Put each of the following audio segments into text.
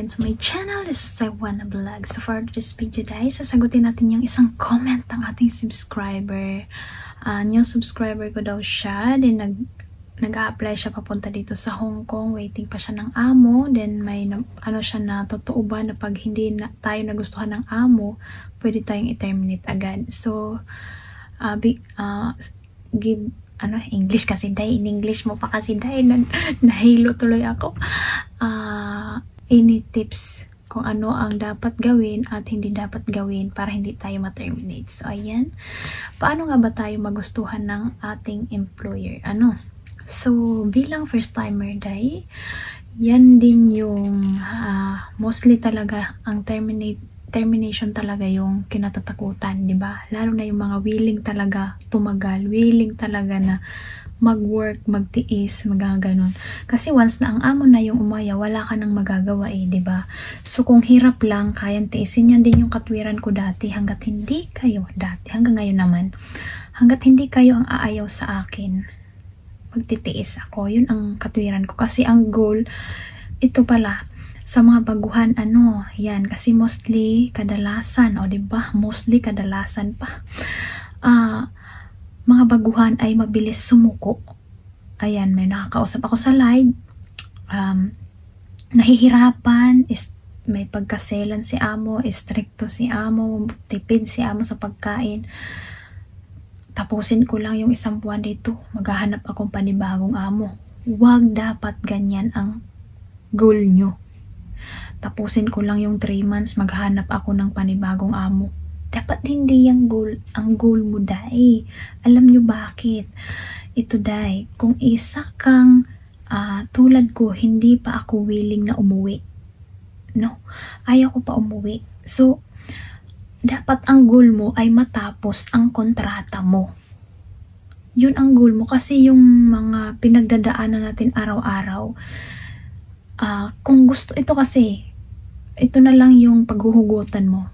again sa my channel. This is Iwana Vlog. So for this video guys, sasagutin natin yung isang comment ng ating subscriber. Yung subscriber ko daw siya, then nag-a-apply siya papunta dito sa Hong Kong, waiting pa siya ng amo. Then may ano siya na, totoo ba na pag hindi tayo nagustuhan ng amo, pwede tayong i-terminate agad. So give English kasi dahil in English mo pa kasi dahil nahilo tuloy ako. Any tips kung ano ang dapat gawin at hindi dapat gawin para hindi tayo ma-terminate. So ayan, paano nga ba tayo magustuhan ng ating employer? So bilang first timer day, yan din yung mostly talaga ang termination talaga yung kinatatakutan, di ba? Lalo na yung mga willing talaga tumagal, willing talaga na mag-work, magtiis, magaganon. Kasi once na ang amo na yung umaya, wala ka nang magagawa di ba? So kung hirap lang, kayang tiisin. Yan din yung katwiran ko dati, hanggang ngayon naman, hanggat hindi kayo ang aayaw sa akin, magtitiis ako. Yun ang katwiran ko. Kasi ang goal, ito pala, sa mga baguhan, yan, kasi mostly, kadalasan, diba? Mostly, kadalasan pa. Mga baguhan ay mabilis sumuko. Ayan, may nakakausap ako sa live. Nahihirapan, may pagkaselan si amo, stricto si amo, tipid si amo sa pagkain. Tapusin ko lang yung isang buwan dito, maghahanap akong panibagong amo. Huwag dapat ganyan ang goal nyo. Tapusin ko lang yung 3 months, maghanap ako ng panibagong amo. Dapat hindi yung ang goal mo, day. Alam nyo bakit? Ito, day, kung isa kang tulad ko, hindi pa ako willing na umuwi. No? Ayaw ko pa umuwi. So, dapat ang goal mo ay matapos ang kontrata mo. Yun ang goal mo kasi yung mga pinagdadaanan natin araw-araw, kung gusto, ito kasi, ito na lang yung paghuhugutan mo.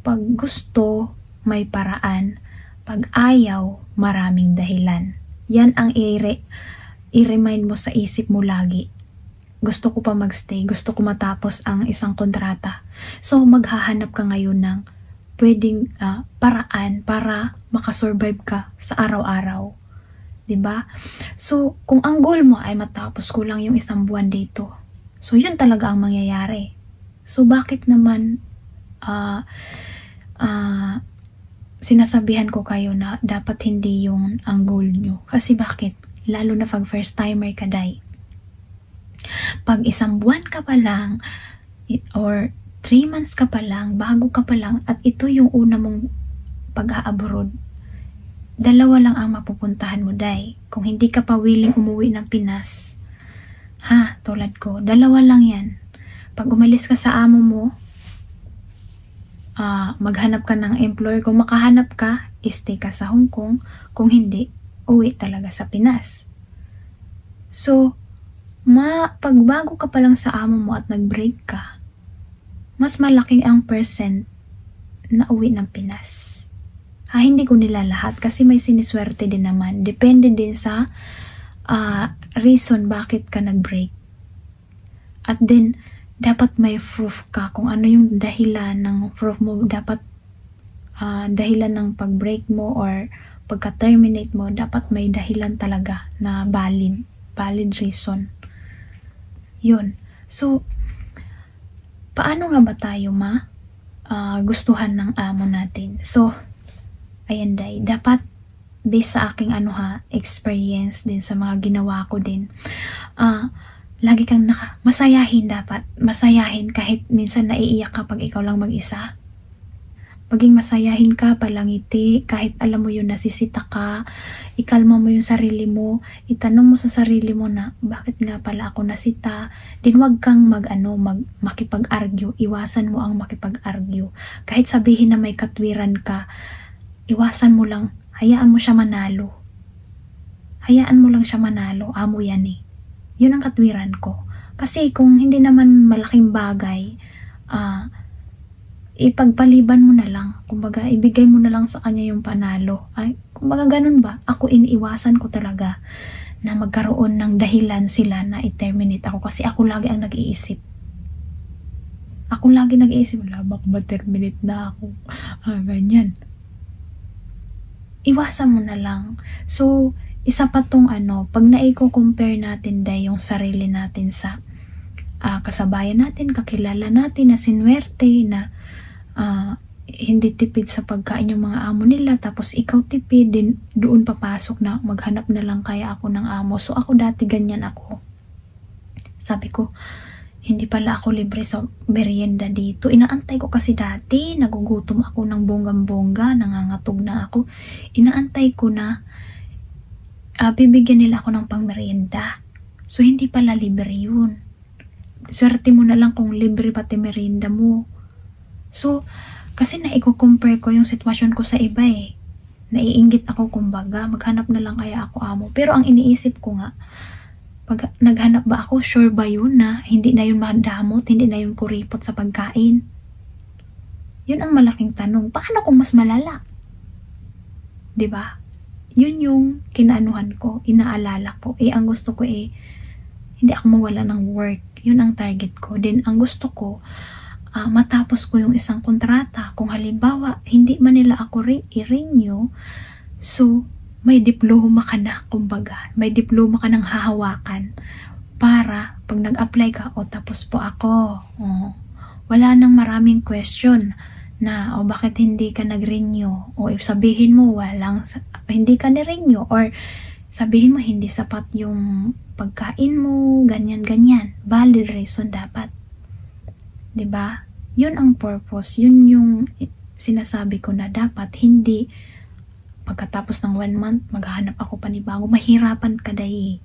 Pag gusto, may paraan. Pag ayaw, maraming dahilan. Yan ang i-remind mo sa isip mo lagi. Gusto ko pa magstay, gusto ko matapos ang isang kontrata. So, maghahanap ka ngayon ng pwedeng paraan para makasurvive ka sa araw-araw. Diba? So, kung ang goal mo ay matapos ko lang yung 1 buwan dito, so yun talaga ang mangyayari. So, bakit naman sinasabihan ko kayo na dapat hindi yung ang goal nyo? Kasi bakit? Lalo na pag first timer ka, day. Pag 1 buwan ka pa lang, or 3 months ka pa lang, bago ka pa lang, at ito yung una mong pag-a-abroad, 2 lang ang mapupuntahan mo, day. Kung hindi ka pa willing umuwi ng Pinas, tulad ko, 2 lang yan. Pag umalis ka sa amo mo, maghanap ka ng employer. Kung makahanap ka, stay ka sa Hong Kong. Kung hindi, uwi talaga sa Pinas. So, pagbago ka pa lang sa amo mo at nag-break ka, mas malaki ang percent na uwi ng Pinas. Hindi ko nila lahat kasi may siniswerte din naman. Depende din sa reason bakit ka nag-break. At then, dapat may proof ka kung ano yung dahilan ng proof mo. Dapat dahilan ng pag-break mo or pagka-terminate mo, dapat may dahilan talaga na valid reason. Yun. So, paano nga ba tayo gustuhan ng amo natin? So, ayan, day, dapat based sa aking experience din sa mga ginawa ko din, lagi kang masayahin dapat. Masayahin kahit minsan naiiyak ka pag ikaw lang mag-isa. Maging masayahin ka, palangiti, kahit alam mo yun nasisita ka, ikalma mo yung sarili mo, itanong mo sa sarili mo na, bakit nga pala ako nasita? Din wag kang makipag-argue, iwasan mo ang makipag-argue. Kahit sabihin na may katwiran ka, iwasan mo lang, hayaan mo siya manalo. Hayaan mo lang siya manalo, amo yan Yun ang katwiran ko. Kasi kung hindi naman malaking bagay, ipagpaliban mo na lang. Kumbaga, ibigay mo na lang sa kanya yung panalo. Kumbaga, ganun ba? Ako, iniiwasan ko talaga na magkaroon ng dahilan sila na i-terminate ako. Kasi ako lagi ang nag-iisip. Ako lagi nag-iisip, labak ma-terminate na ako. Ganyan. Iwasan mo na lang. So, isa pa tong pag naiko-compare natin yung sarili natin sa kasabayan natin, kakilala natin na sinwerte, na hindi tipid sa pagkain yung mga amo nila, tapos ikaw tipid, din doon papasok na maghanap na lang kaya ako ng amo. So ako dati ganyan ako. Sabi ko, hindi pala ako libre sa merienda dito. Inaantay ko kasi dati, nagugutom ako ng bonggang-bongga, nangangatog na ako. Inaantay ko na bibigyan nila ako ng pang-merienda. So hindi pala libre yun. Swerte mo na lang kung libre pati merienda mo. So, kasi naiko-compare ko yung sitwasyon ko sa iba eh. Naiinggit ako, kumbaga, maghanap na lang kaya ako amo. Pero ang iniisip ko nga, pag naghanap ba ako, sure ba yun na hindi na yun madamot, hindi na yun kuripot sa pagkain? Yun ang malaking tanong. Paano kung mas malala? 'Di ba? Yun yung kinaanuhan ko, inaalala ko. Ang gusto ko hindi ako mawala ng work. Yun ang target ko. Then, ang gusto ko, matapos ko yung isang kontrata. Kung halimbawa, hindi man nila ako i-renew, so, may diploma ka na, kumbaga. May diploma ka ng hahawakan para pag nag-apply ka, tapos po ako. Wala nang maraming question na, bakit hindi ka nag-renew? If sabihin mo, hindi ka na-renew, or sabihin mo, hindi sapat yung pagkain mo, ganyan-ganyan. Valid reason dapat. 'Di ba? Yun ang purpose. Yun yung sinasabi ko na dapat hindi pagkatapos ng 1 month, maghahanap ako panibago. Mahirapan ka dahil.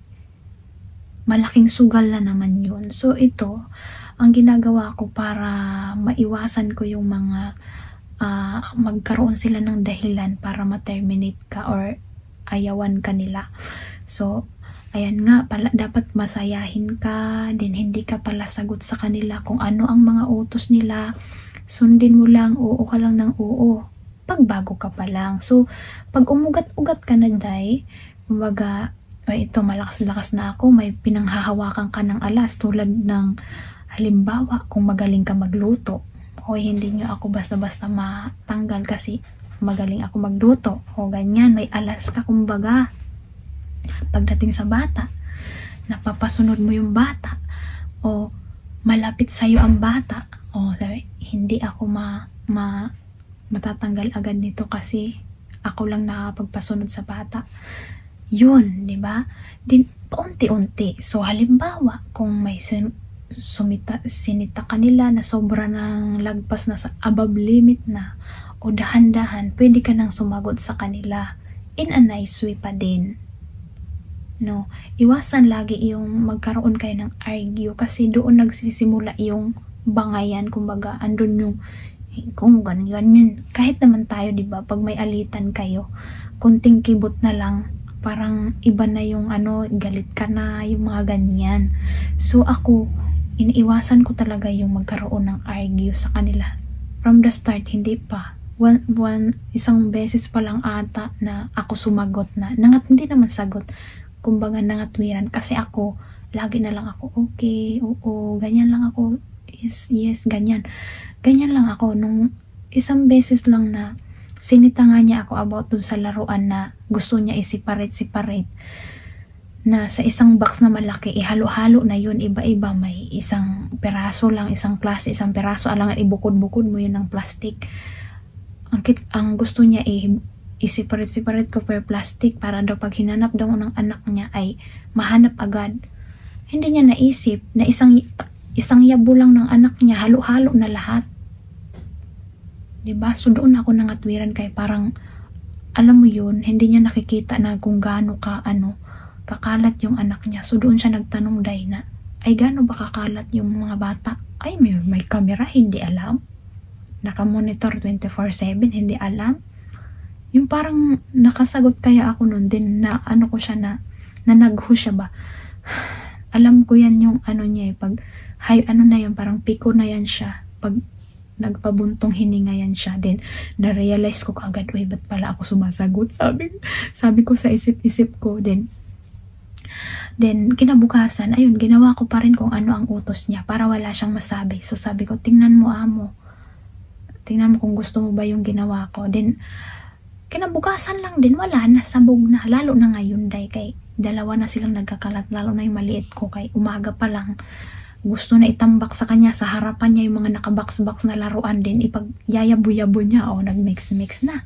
Malaking sugal na naman yun. So ito, ang ginagawa ko para maiwasan ko yung mga magkaroon sila ng dahilan para ma-terminate ka or ayawan ka nila. So, ayan nga, dapat masayahin ka, din hindi ka pala sagot sa kanila kung ano ang mga utos nila. Sundin mo lang, oo ka lang ng oo. Pagbago ka pa lang. So, pag umugat-ugat ka na, kumbaga, ito, malakas-lakas na ako, may pinanghahawakan ka ng alas, tulad ng, halimbawa, kung magaling ka magluto, hindi nyo ako basta-basta matanggal kasi magaling ako magluto, ganyan, may alas ka, kumbaga. Pagdating sa bata, napapasunod mo yung bata, malapit sa'yo ang bata, sabi, hindi ako matatanggal agad nito kasi ako lang nakapagpasunod sa bata. Yun, di ba? Din, paunti-unti. So, halimbawa, kung may sinita kanila na sobra ng lagpas na sa above limit na, dahan-dahan, pwede ka nang sumagot sa kanila in a nice way pa din. No, iwasan lagi yung magkaroon kayo ng argue kasi doon nagsisimula yung bangayan, kumbaga andun yung kung ganyan. Kahit naman tayo, 'di ba, pag may alitan kayo, konting kibot na lang, parang iba na yung galit ka na, yung mga ganyan. So ako, iniiwasan ko talaga yung magkaroon ng argue sa kanila. From the start, hindi pa. Isang beses pa lang ata na ako sumagot na. Hindi naman sagot. Kumbaga nangatwiran kasi ako, lagi na lang ako, okay, oo, ganyan lang ako, yes, ganyan. Ganyan lang ako. Nung isang beses lang na sinita nga niya ako about dun sa laruan na gusto niya i-separate na sa isang box na malaki, ihalo-halo na yun, iba-iba, may isang peraso lang, isang klase, isang peraso, alangan ibukod-bukod mo yun ng plastic. Ang gusto niya i-separate ko per plastic para daw pag hinanap daw ng anak niya ay mahanap agad. Hindi niya naisip na isang yabo lang ng anak niya, halo-halo na lahat. Diba? So doon ako nangatwiran kay parang, alam mo yun, hindi niya nakikita na kung gaano kakalat yung anak niya. So doon siya nagtanong na, ay gaano ba kakalat yung mga bata? Ay may camera, hindi alam. Naka-monitor 24/7, hindi alam. Yung parang nakasagot kaya ako nun din na ko siya na nanagho siya ba. Alam ko yan yung niya pag na yun, parang piko na yan siya. Pag nagpabuntong hininga yan siya. Then, na-realize ko agad, ba't pala ako sumasagot? Sabi ko sa isip-isip ko. Then, Then, kinabukasan, ayun, ginawa ko pa rin kung ano ang utos niya para wala siyang masabi. So, sabi ko, tingnan mo, amo. Tingnan mo kung gusto mo ba yung ginawa ko. Then, kinabukasan lang din, wala na, sabog na. Lalo na ngayon, day, kay dalawa na silang nagkakalat. Lalo na yung maliit ko, kay umaga pa lang. Gusto na itambak sa kanya, sa harapan niya yung mga nakabox-box na laruan din. Ipag-yayabo-yabo niya, o nag-mix-mix na.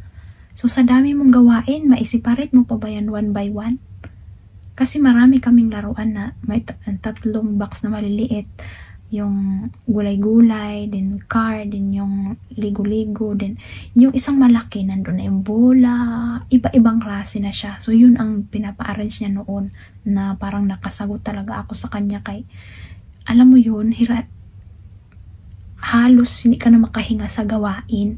So, sa dami mong gawain, maisiparit mo pa ba yan one by one? Kasi marami kaming laruan na may tatlong box na maliliit. Yung gulay-gulay, din car, din yung ligo-ligo, din yung isang malaki, nandun na yung bola, iba-ibang klase na siya. So, yun ang pinapa-arrange niya noon na parang nakasagot talaga ako sa kanya kay, alam mo yun, halos hindi ka na makahinga sa gawain.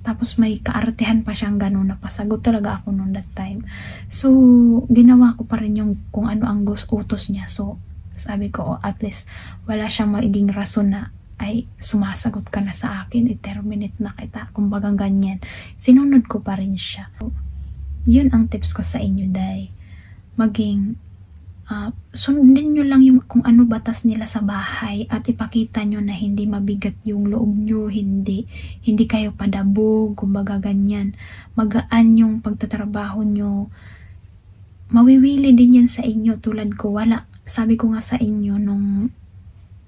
Tapos may kaartehan pa siyang gano'n, napasagot talaga ako noon that time. So, ginawa ko pa rin yung kung ano ang utos niya. So, sabi ko, at least wala siyang magiging rason na, ay, sumasagot ka na sa akin, i-terminate na kita, kumbagang ganyan. Sinunod ko pa rin siya. So, yun ang tips ko sa inyo, day. Maging, sundin nyo lang yung kung ano batas nila sa bahay at ipakita nyo na hindi mabigat yung loob nyo, hindi kayo padabog, kumbaga ganyan. Magaan yung pagtatrabaho nyo. Mawiwili din yan sa inyo, tulad ko, wala. Sabi ko nga sa inyo, nung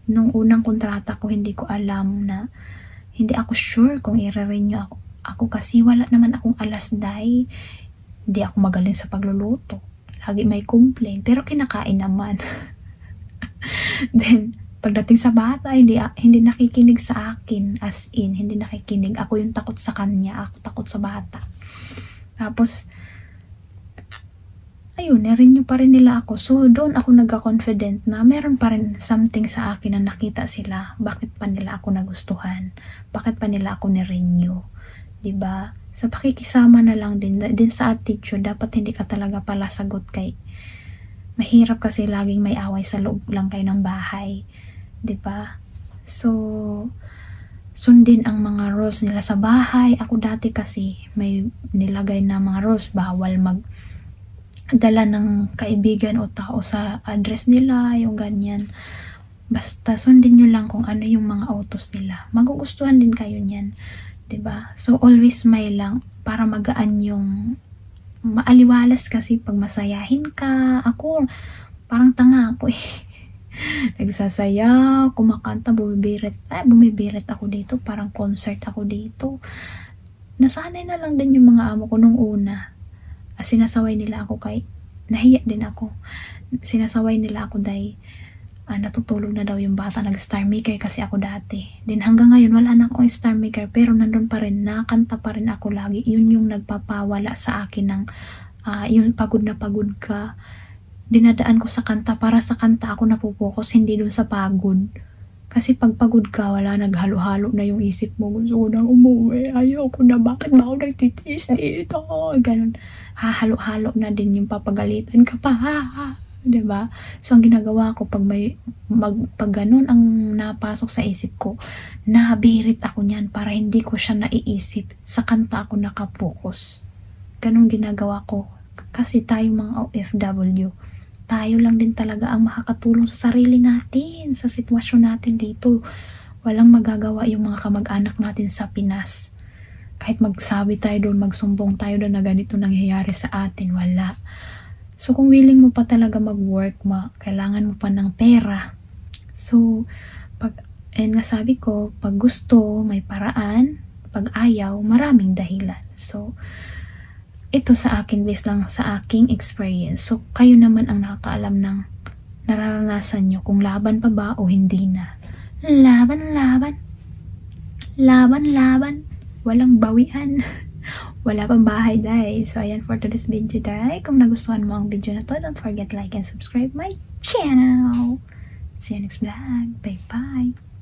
unang kontrata ko, hindi ko alam na, hindi ako sure kung i-renew ako kasi wala naman akong alas, day. Hindi ako magaling sa pagluluto. Lagi may complain, pero kinakain naman. Then, pagdating sa bata, hindi nakikinig sa akin, as in, hindi nakikinig. Ako yung takot sa kanya, ako takot sa bata. Tapos, ayun, na-renew pa rin nila ako. So, doon ako nagka-confident na meron pa rin something sa akin na nakita sila. Bakit pa nila ako nagustuhan? Bakit pa nila ako ni-renew? Diba? Sa pakikisama na lang din sa attitude, dapat hindi ka talaga pala sagot kay mahirap kasi laging may away sa loob lang kayo ng bahay, 'di ba? So, sundin ang mga rules nila sa bahay. Ako dati kasi may nilagay na mga rules, bawal magdala ng kaibigan o tao sa address nila, yung ganyan. Basta sundin nyo lang kung ano yung mga utos nila. Magugustuhan din kayo niyan. Diba? So, always smile lang para magaan yung maaliwalas kasi pag masayahin ka. Ako, parang tanga ako eh. Nagsasaya, kumakanta, bumibirit ako dito. Parang concert ako dito. Nasanay na lang din yung mga amo ko nung una. Sinasaway nila ako kay, nahiya din ako. Sinasaway nila ako dahil natutulog na daw yung bata, nag-star maker kasi ako dati. Then hanggang ngayon wala na akong star maker, pero nandun pa rin, nakanta pa rin ako lagi. Yun yung nagpapawala sa akin ng yung pagod na pagod ka. Dinadaan ko sa kanta, para sa kanta ako napupokus, hindi dun sa pagod. Kasi pag pagod ka, wala, naghalo-halo na yung isip mo. Gusto ko nang umuwi, ayaw ko na, bakit ba ako nagtitiis dito? Ganun, halo-halo na din yung papagalitan ka pa. Diba? So, ang ginagawa ko, pag ganun ang napasok sa isip ko, nabirit ako niyan para hindi ko siya naiisip. Sa kanta ako nakapokus. Ganun ginagawa ko. Kasi tayo mga OFW, tayo lang din talaga ang makakatulong sa sarili natin, sa sitwasyon natin dito. Walang magagawa yung mga kamag-anak natin sa Pinas. Kahit magsabi tayo doon, magsumbong tayo doon na ganito nangyayari sa atin, wala. So, kung willing mo pa talaga mag-work, kailangan mo pa ng pera. So, nga sabi ko, pag gusto, may paraan. Pag ayaw, maraming dahilan. So, ito sa akin, based lang sa aking experience. So, kayo naman ang nakakaalam ng nararanasan nyo kung laban pa ba o hindi na. Laban, laban. Laban, laban. Walang bawian. Wala pang bahay, guys. So, ayan for today's video, guys. Kung nagustuhan mo ang video na to, don't forget like and subscribe my channel. See you next vlog. Bye-bye.